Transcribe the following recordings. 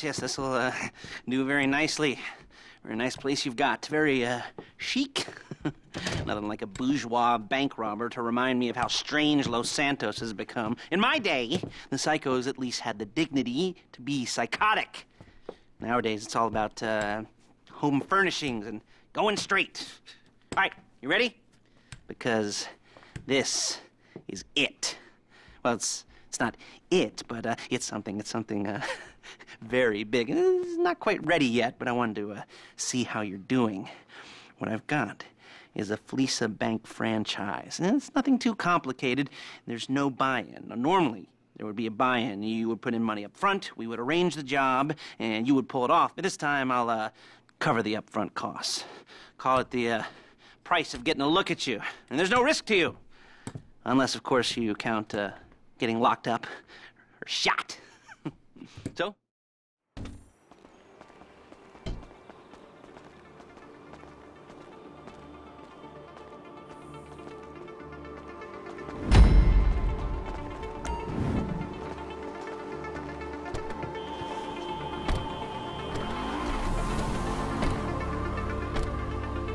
yes, this'll do very nicely. Very nice place you've got. Very chic. Nothing like a bourgeois bank robber to remind me of how strange Los Santos has become. In my day, the psychos at least had the dignity to be psychotic. Nowadays, it's all about home furnishings and going straight. All right, you ready? Because this is it. Well, it's not it, but it's something very big. It's not quite ready yet, but I wanted to see how you're doing. What I've got is a Fleeca bank franchise. And it's nothing too complicated. There's no buy-in. Now, normally, there would be a buy-in. You would put in money up front, we would arrange the job, and you would pull it off. But this time, I'll cover the upfront costs. Call it the price of getting a look at you. And there's no risk to you. Unless, of course, you count getting locked up or shot. So?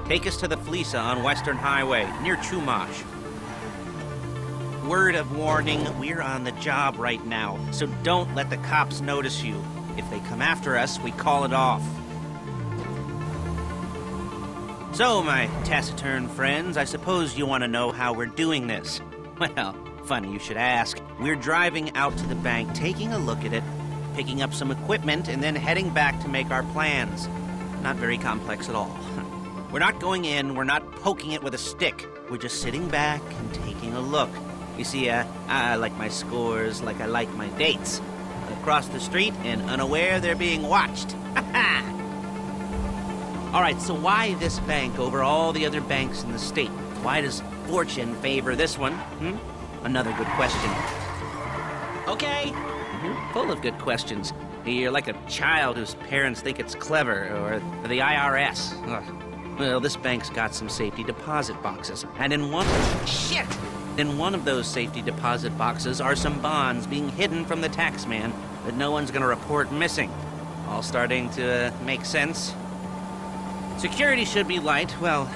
Take us to the Fleeca on Western Highway, near Chumash. Word of warning, we're on the job right now, so don't let the cops notice you. If they come after us, we call it off. So, my taciturn friends, I suppose you want to know how we're doing this. Well, funny you should ask. We're driving out to the bank, taking a look at it, picking up some equipment, and then heading back to make our plans. Not very complex at all. We're not going in, we're not poking it with a stick. We're just sitting back and taking a look. You see, I like my scores like I like my dates. Across the street and unaware they're being watched. All right, so why this bank over all the other banks in the state? Why does fortune favor this one? Another good question. Okay. Full of good questions. You're like a child whose parents think it's clever, or the IRS. Ugh. Well, this bank's got some safety deposit boxes, and in one of those safety deposit boxes are some bonds being hidden from the taxman that no one's gonna report missing. All starting to make sense. Security should be light, well,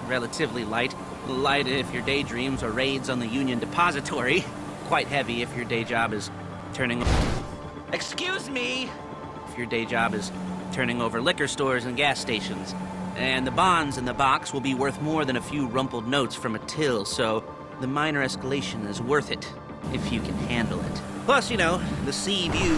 relatively light. Light if your daydreams are raids on the Union Depository. Quite heavy if your day job is turning... Excuse me! If your day job is turning over liquor stores and gas stations. And the bonds in the box will be worth more than a few rumpled notes from a till, so the minor escalation is worth it, if you can handle it. Plus, you know, the sea view,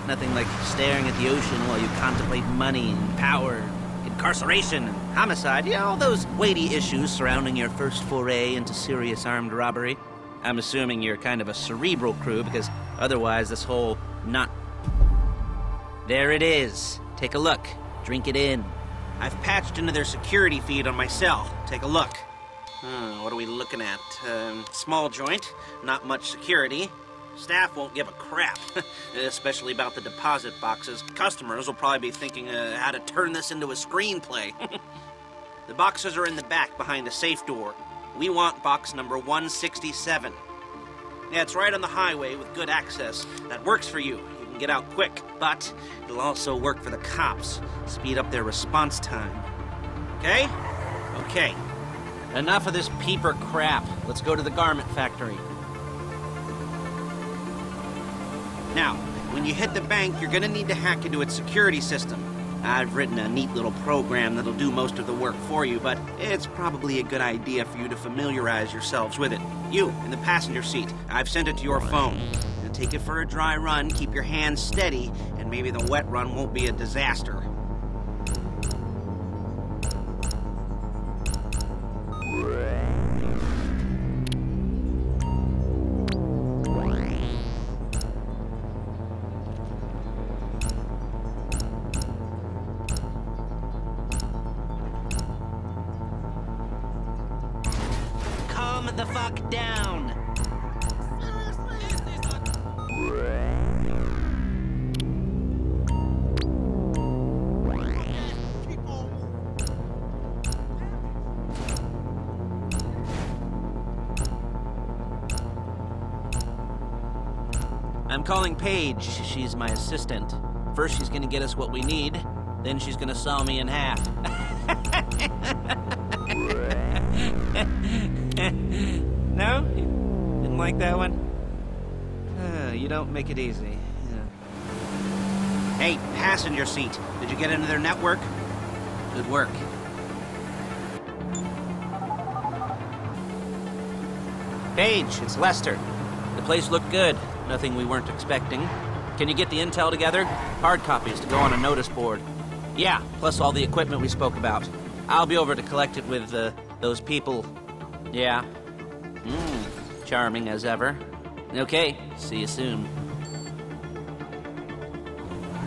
nothing like staring at the ocean while you contemplate money and power, incarceration and homicide, you know, all those weighty issues surrounding your first foray into serious armed robbery. I'm assuming you're kind of a cerebral crew, because otherwise this whole not... There it is. Take a look. Drink it in. I've patched into their security feed on my cell. Take a look. What are we looking at? Small joint, not much security. Staff won't give a crap, especially about the deposit boxes. Customers will probably be thinking how to turn this into a screenplay. The boxes are in the back behind a safe door. We want box number 167. Yeah, it's right on the highway with good access. That works for you. You can get out quick, but it'll also work for the cops. Speed up their response time. Okay? Okay. Enough of this peeper crap. Let's go to the garment factory. Now, when you hit the bank, you're gonna need to hack into its security system. I've written a neat little program that'll do most of the work for you, but it's probably a good idea for you to familiarize yourselves with it. You, in the passenger seat, I've sent it to your phone. Now take it for a dry run, keep your hands steady, and maybe the wet run won't be a disaster. Calm the fuck down. I'm calling Paige. She's my assistant. First she's gonna get us what we need, then she's gonna saw me in half. No? You didn't like that one? You don't make it easy. Yeah. Hey, passenger seat. Did you get into their network? Good work. Paige, it's Lester. The place looked good. Nothing we weren't expecting. Can you get the intel together? Hard copies to go on a notice board. Yeah, plus all the equipment we spoke about. I'll be over to collect it with, those people. Yeah. Charming as ever. Okay, see you soon.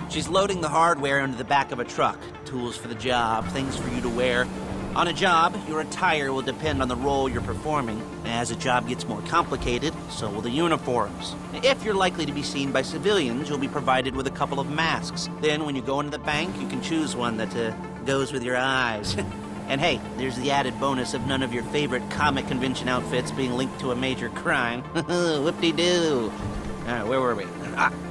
She's loading the hardware into the back of a truck. Tools for the job, things for you to wear. On a job, your attire will depend on the role you're performing. As a job gets more complicated, so will the uniforms. If you're likely to be seen by civilians, you'll be provided with a couple of masks. Then, when you go into the bank, you can choose one that goes with your eyes. And hey, there's the added bonus of none of your favorite comic convention outfits being linked to a major crime. Whoop-de-doo. Where were we?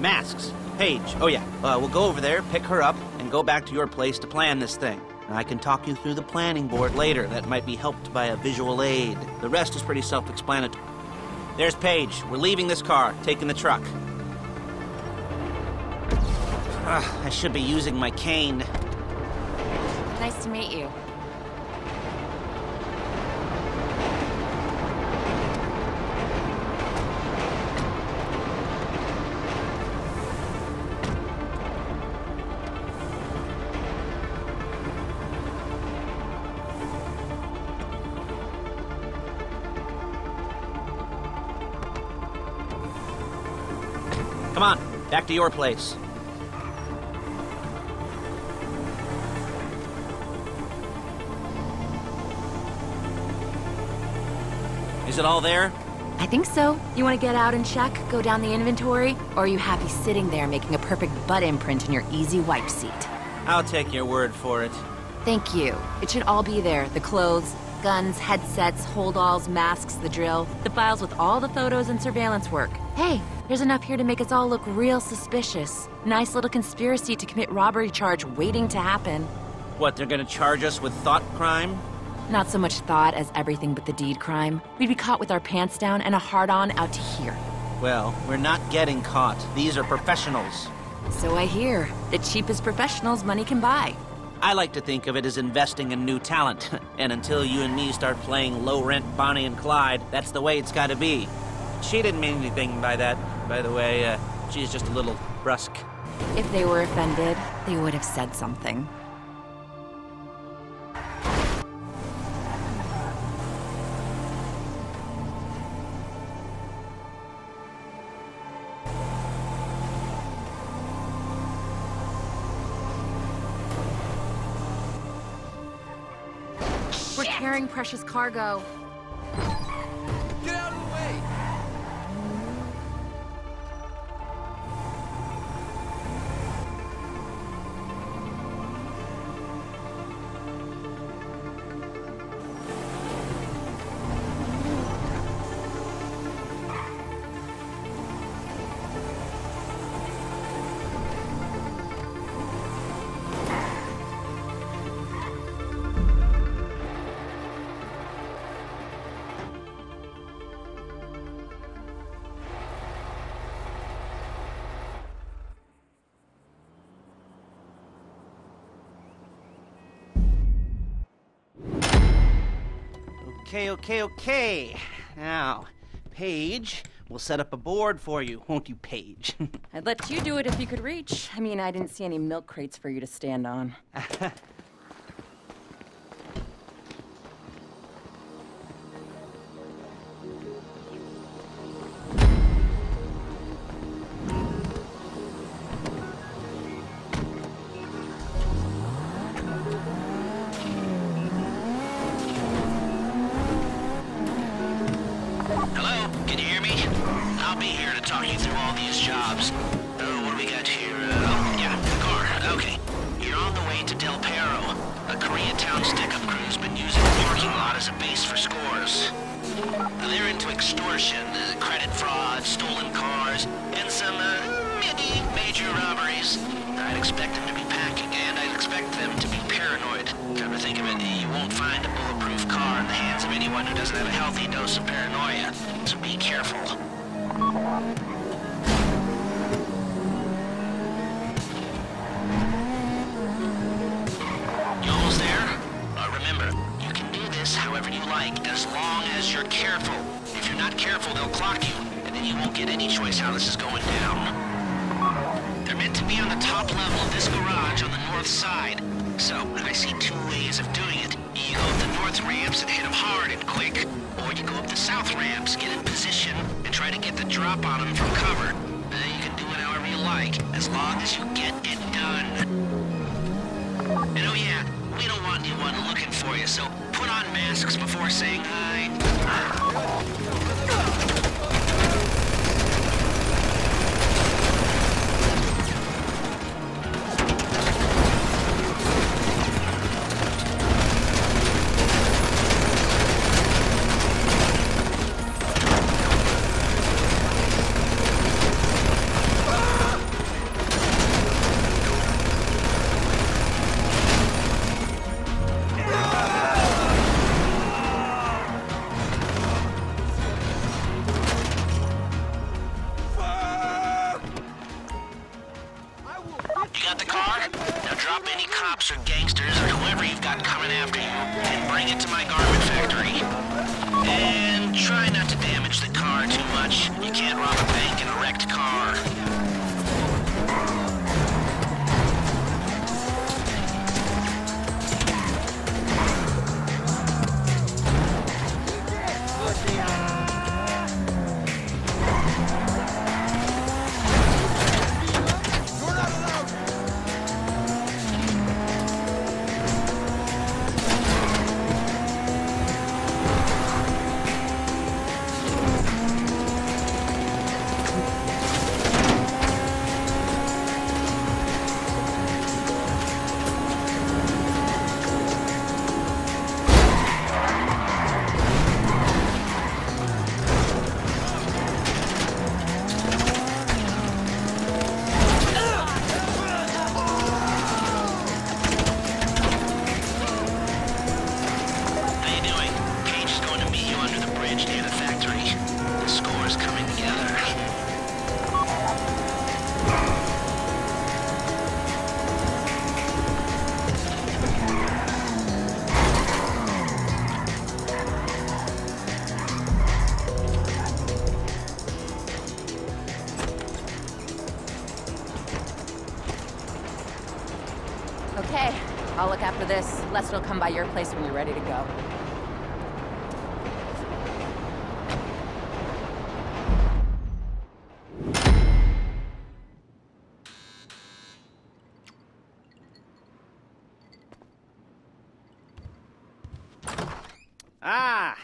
Masks. Paige. Oh yeah, we'll go over there, pick her up, and go back to your place to plan this thing. I can talk you through the planning board later. That might be helped by a visual aid. The rest is pretty self-explanatory. There's Paige. We're leaving this car, taking the truck. I should be using my cane. Nice to meet you. Come on, back to your place. Is it all there? I think so. You want to get out and check, go down the inventory? Or are you happy sitting there making a perfect butt imprint in your easy wipe seat? I'll take your word for it. Thank you. It should all be there. The clothes, guns, headsets, holdalls, masks, the drill. The files with all the photos and surveillance work. Hey, there's enough here to make us all look real suspicious. Nice little conspiracy to commit robbery charge waiting to happen. What, they're gonna charge us with thought crime? Not so much thought as everything but the deed crime. We'd be caught with our pants down and a hard-on out to here. Well, we're not getting caught. These are professionals. So I hear. The cheapest professionals money can buy. I like to think of it as investing in new talent. And until you and me start playing low-rent Bonnie and Clyde, that's the way it's gotta be. She didn't mean anything by that, by the way. She's just a little brusque. If they were offended, they would have said something. We're carrying precious cargo. Get out of the way! Okay. Now, Paige, we'll set up a board for you, won't you, Paige? I'd let you do it if you could reach. I mean, I didn't see any milk crates for you to stand on. Hello? Can you hear me? I'll be here to talk you through all these jobs. What do we got here? The car. Okay. You're on the way to Del Perro. A Koreatown stick-up crew's been using the parking lot as a base for scores. They're into extortion, credit fraud, stolen cars, and some, major major robberies, I'd expect them to be packing, and I'd expect them to be paranoid. Come to think of it, you won't find a bulletproof car in the hands of anyone who doesn't have a healthy dose of paranoia, so be careful. You almost there? Remember, you can do this however you like, as long as you're careful. If you're not careful, they'll clock you, and then you won't get any choice how this is going down. They're meant to be on the top level of this garage on the north side. So, I see two ways of doing it. You go up the north ramps and hit them hard and quick, or you go up the south ramps, get in position, and try to get the drop on them from cover. You can do it however you like, as long as you get it done. And oh yeah, we don't want anyone looking for you, so put on masks before saying hi. Or gangsters or whoever you've got coming after you, and bring it to my garment factory. And try not to damage the car too much. You can't rob a bank in a wrecked car. Okay, I'll look after this. Lester will come by your place when you're ready to go. Ah,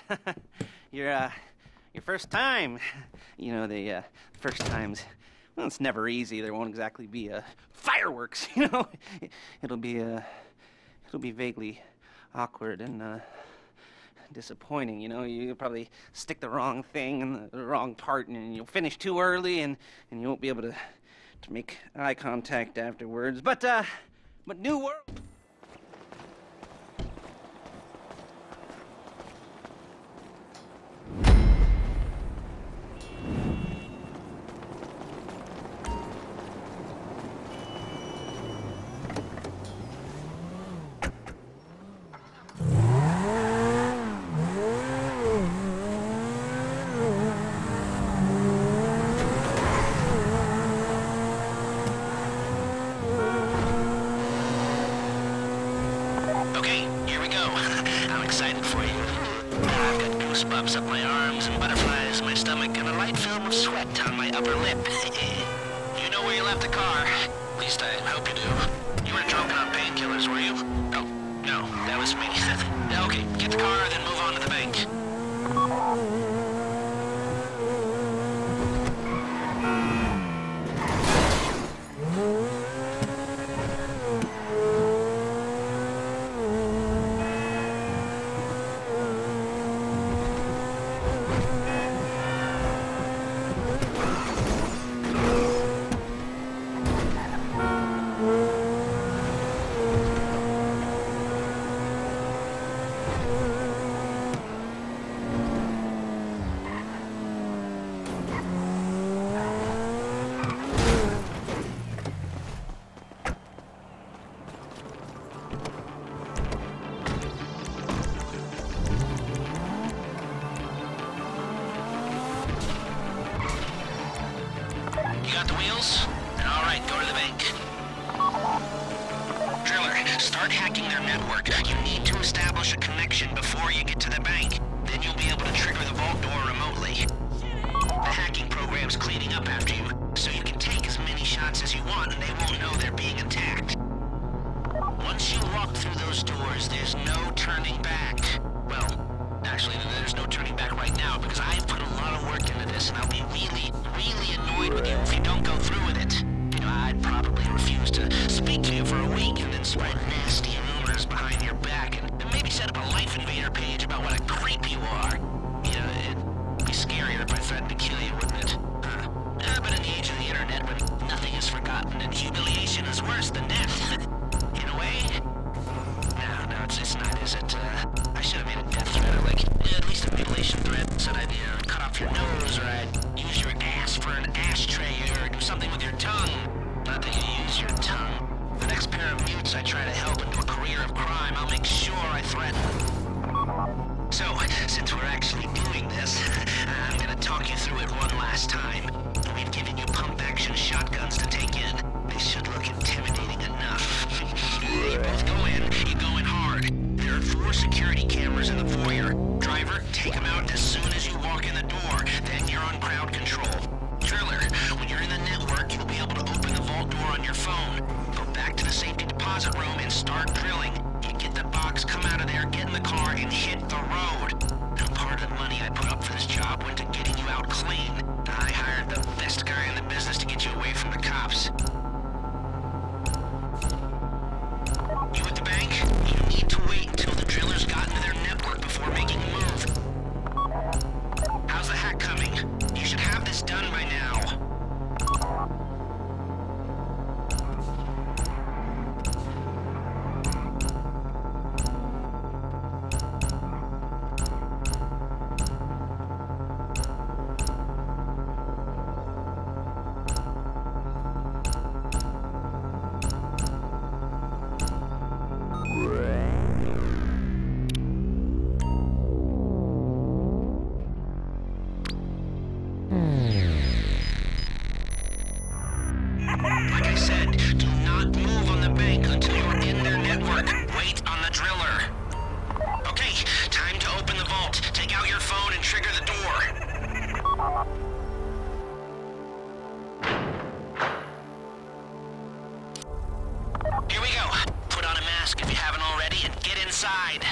your first time. You know, the first times, well, it's never easy. There won't exactly be fireworks, you know. It'll be vaguely awkward and disappointing, you know. You'll probably stick the wrong thing in the wrong part, and you'll finish too early, and you won't be able to make eye contact afterwards. But New World. Goosebumps up my arms and butterflies in my stomach and a light film of sweat on my upper lip. You know where you left the car? At least I hope you do. You weren't drunk on painkillers, were you? Oh, no, that was me. Okay, get the car, then move on to the bank. You got the wheels? Then all right, go to the bank. Driller, start hacking their network. You need to establish a connection before you get to the bank. Then you'll be able to trigger the vault door remotely. The hacking program's cleaning up after you, so you can take as many shots as you want and they won't know they're being attacked. Once you walk through those doors, there's no turning back. Well, actually, there's no turning back right now because I've put a lot of work into this and I'll be really, really annoyed with you if you don't go through with it. You know, I'd probably refuse to speak to you for a week and then spread nasty rumors behind your back and maybe set up a Life Invader page about what a creep you are. You know, it'd be scarier if I threatened to kill you, wouldn't it? Huh. But in the age of the internet, when nothing is forgotten and humiliation is worse than death, in a way? No, it's not, is it? I should have made a death threat, or like, at least a mutilation threat. Said I'd, cut off your nose, or I'd use your ass for an ashtray, or do something with your tongue. Not that you use your tongue. The next pair of mutes I try to help into a career of crime, I'll make sure I threaten. So, since we're actually doing this, I'm gonna talk you through it one last time. We've given you pump-action shotguns to take in. They should look intimidating enough. You both go in, you go in hard. There are 4 security cameras in the foyer. Driver, take them out as soon as you walk in the door. Then you're on crowd control. Driller, when you're in the network, you'll be able to open the vault door on your phone. Go back to the safety deposit room and start drilling. You get the box, come out of there, get in the car, and hit the road. Now, part of the money I put up for this job went to getting you out clean. I hired the best guy in the business to get you away from the cops. You at the bank? You need to wait until the drillers got into their network before making a move. How's the hack coming? You should have this done by now. Like I said, do not move on the bank until you're in their network. Wait on the driller. Okay, time to open the vault. Take out your phone and trigger the door. Here we go. Put on a mask if you haven't already and get inside.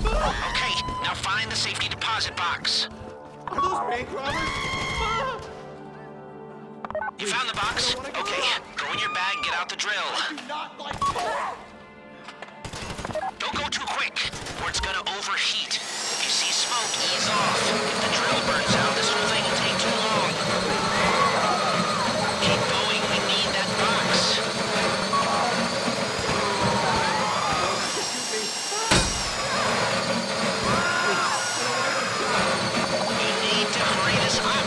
Okay, now find the safety deposit box. Are those bank robbers? You found the box? Okay, go in your bag, get out the drill. Not like... Don't go too quick, or it's gonna overheat. If you see smoke, ease off. If the drill burns out, this whole thing will take too long. Keep going, we need that box. You need to hurry this up.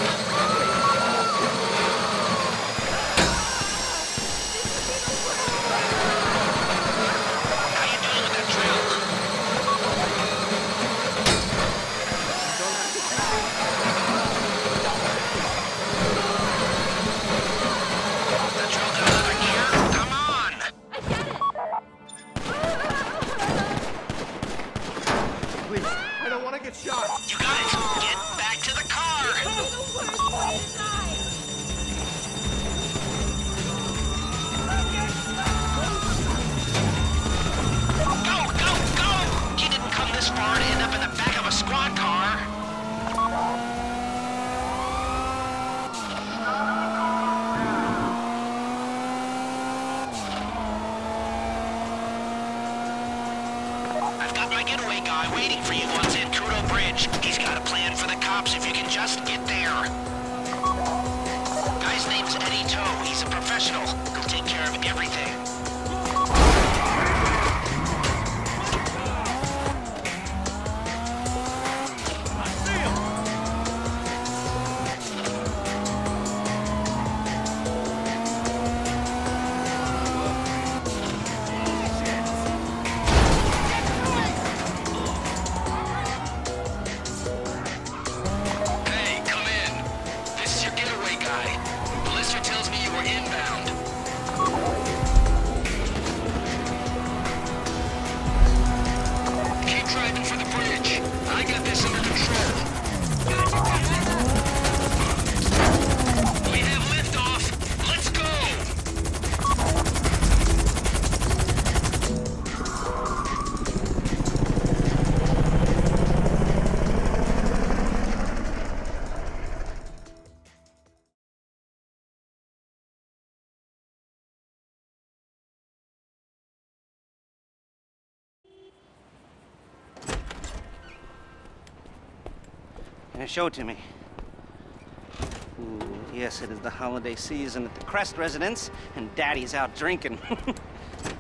Shot. You got it! Get back to the car! Go, go, go! You didn't come this far to end up in the back of a squad car. I've got my getaway guy waiting for you once in Kudo Bridge. He's got a plan for the cops if you can just get there. Guy's name's Eddie Toe. He's a professional. He'll take care of everything. Hey, come in. This is your Show it to me. Ooh, yes, it is the holiday season at the Crest residence, and Daddy's out drinking.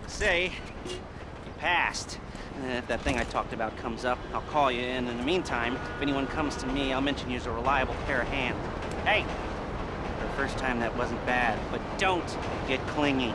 Say, you passed. If that thing I talked about comes up, I'll call you, and in the meantime, if anyone comes to me, I'll mention you as a reliable pair of hands. Hey! For the first time, that wasn't bad, but don't get clingy.